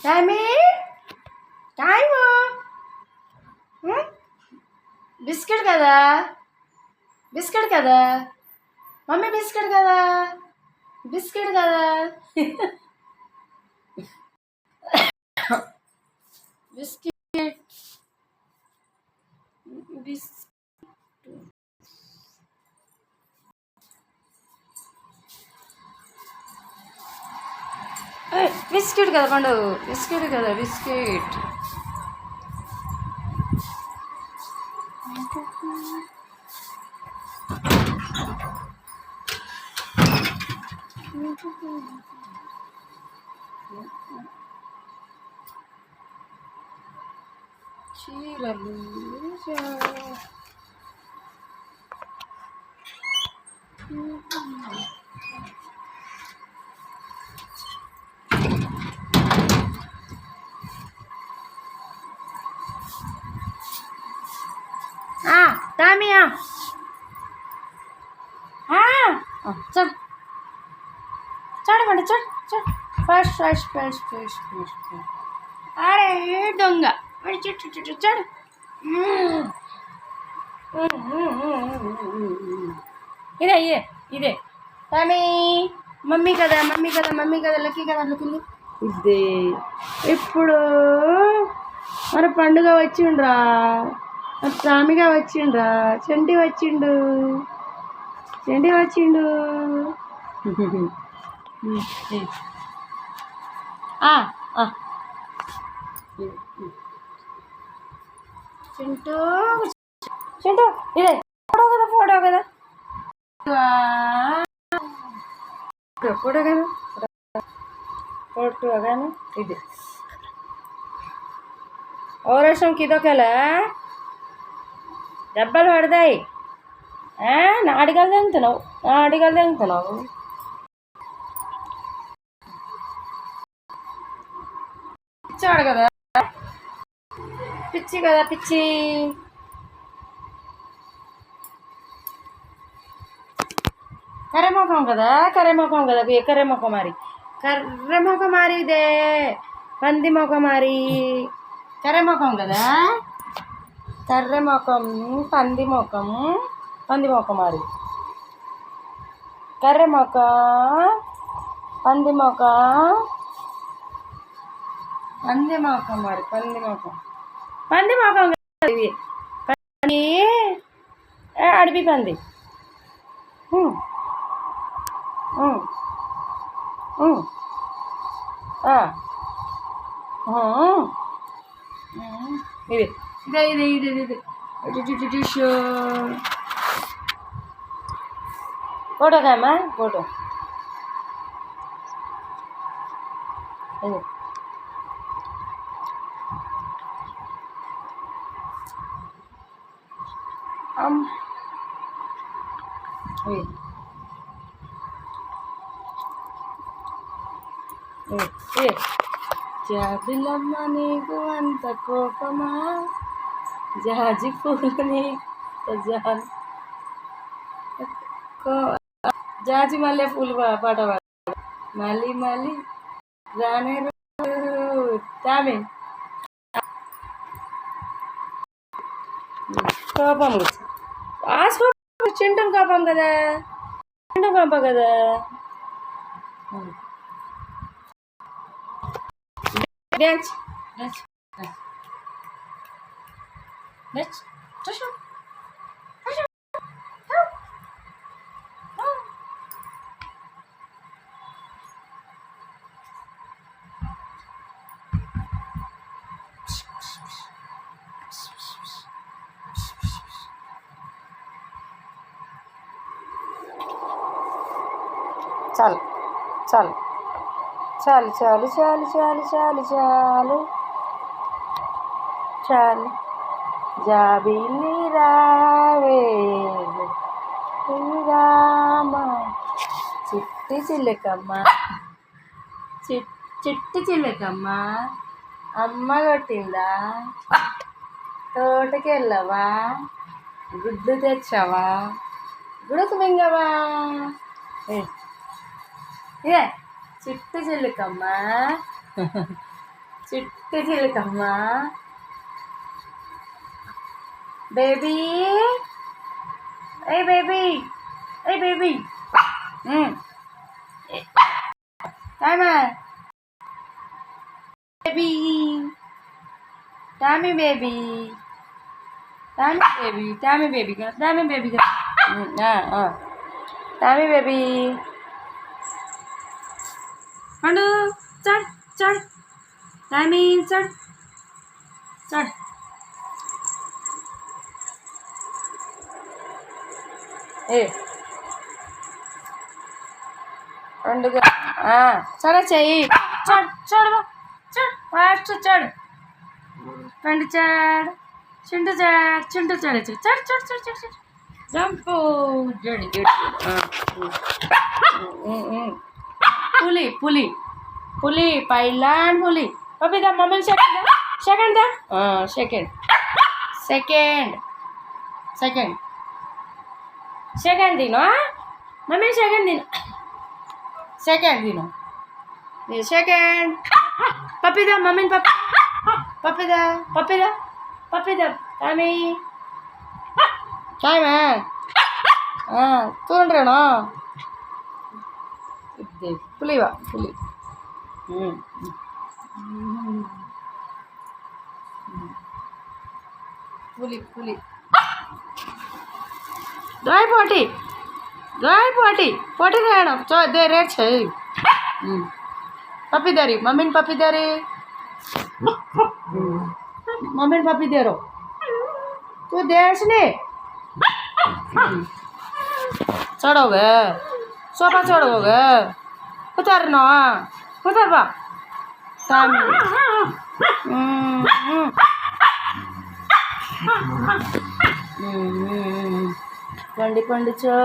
Tammy, time biscuit కదా, biscuit కదా mummy, biscuit కదా, బిస్కెట్ కదా, బిస్కెట్ బిస్కెట్ కదా పండు, బిస్కెట్ కదా, బిస్కెట్. చీరలు టామియా చల్ చడమండి, చడ్ చడ్ first first first first first. అరే దొంగ చడు. ఇదే ఇదే ఇదే టామీ, మమ్మీ కదా, మమ్మీ కదా, మమ్మీ కదా, లక్కీ కదా, లక్కింది ఇదే. ఇప్పుడు మన పండుగ వచ్చిండ్రా, టామిగా వచ్చిండ్రా, చెంటి వచ్చిండు, చెంటి వచ్చిండు. చింటూ చింటూ ఇదే ఫోటో కదా, ఫోటో కదా, ఫోటో కదా, ఫోటో కానీ ఇది ఓరసం కిదొకలా దెబ్బలు పడతాయి. నాటికలు తెంగుతున్నావు, నాటికలు తెంగుతున్నావు. పిచ్చాడు కదా, పిచ్చి కదా, పిచ్చి. కర్రెముఖం కదా, కర్రెముఖం కదా, కర్రెముఖం మారి, కర్రెముఖం మారి, ఇదే పంది ముఖం మారి, కర్రెముఖం కదా, కర్రెముఖం, పంది ముఖం, పంది ముఖం మారి, కర్రెముఖం, పంది ముఖం, పంది ముఖం మరి, పంది ముఖం, పంది ముఖం పంది, అడిపి పంది. ఇది ఇదే ఇదే ఇదే ఇదే ఫోటో కామా, ఫోటో ఇది జాబిలమ్మ నీకు అంత కోపమా, జాజి పూలు నీకు జాజి మల్లె పూలు పాట పాడు, మళ్ళీ మళ్ళీ రానే తామే కోపం చింటం కోపం కదా, చింటం కోపం కదా. డ్యాన్స్ డ్యాన్స్ డ్యాన్స్ చాలు చాలు చాలు చాలు చాలు చాలు చాలు చాలు చాలు. జాబిల్లి రావే రామ, చిట్టి చిల్లకమ్మ, చిట్టి చిల్లకమ్మ, అమ్మ కొట్టిందా, తోటకి వెళ్ళావా? గుడ్లు తెచ్చావా? గుడకు మింగవా? ఏ చిట్టు చిలుకమ్మ, చిట్టు చిలుకమ్మ, బేబీ, ఏ బేబీ, ఏ బేబీ, టామా baby, Tommy baby, Tommy baby, Tommy baby కదా, టామీ బేబీ కదా, టామీ బేబీ. పండు చడ్ చడ్, టామీ చడ్ చడ్. ఏ పండుగ సరే చెయ్యి, చడ్ చడు చడ్, ఫాస్ట్ చడు, పండు చాడ్, చింటు చాడ్, చింటు చాడు, చడ్ చడ్ చడ్ చడ్ చడ్, జంపు జడి జడి. పులి పులి పులి, పైలాన్ పులి. పప్పిదా మమ్మల్ని సెకండ్ సెకండ్ దా, సెకండ్ సెకండ్ సెకండ్ సెకండ్ తిను, మమ్మీ సెకండ్ తిను, సెకండ్ తిను, సెకండ్. పప్పిదా మమ్మీని పప్పి, పప్పిదా పప్పిదా పప్పిదా, టామీ టామా తూండ్రేనా పులివా పులి. పులి పులి దోయ్ పోటీ, దోయ్ పోటీ, పోటీ రాయడం దే రేట్ చెయ్యి. పప్పి దారి మమ్మీని, పప్పి దారి मम्मी पापी दे रो तू देश ने चढ़ोगे सोफा चढ़ोगे उतरना उतर बा टाइम पंडी पंडी चो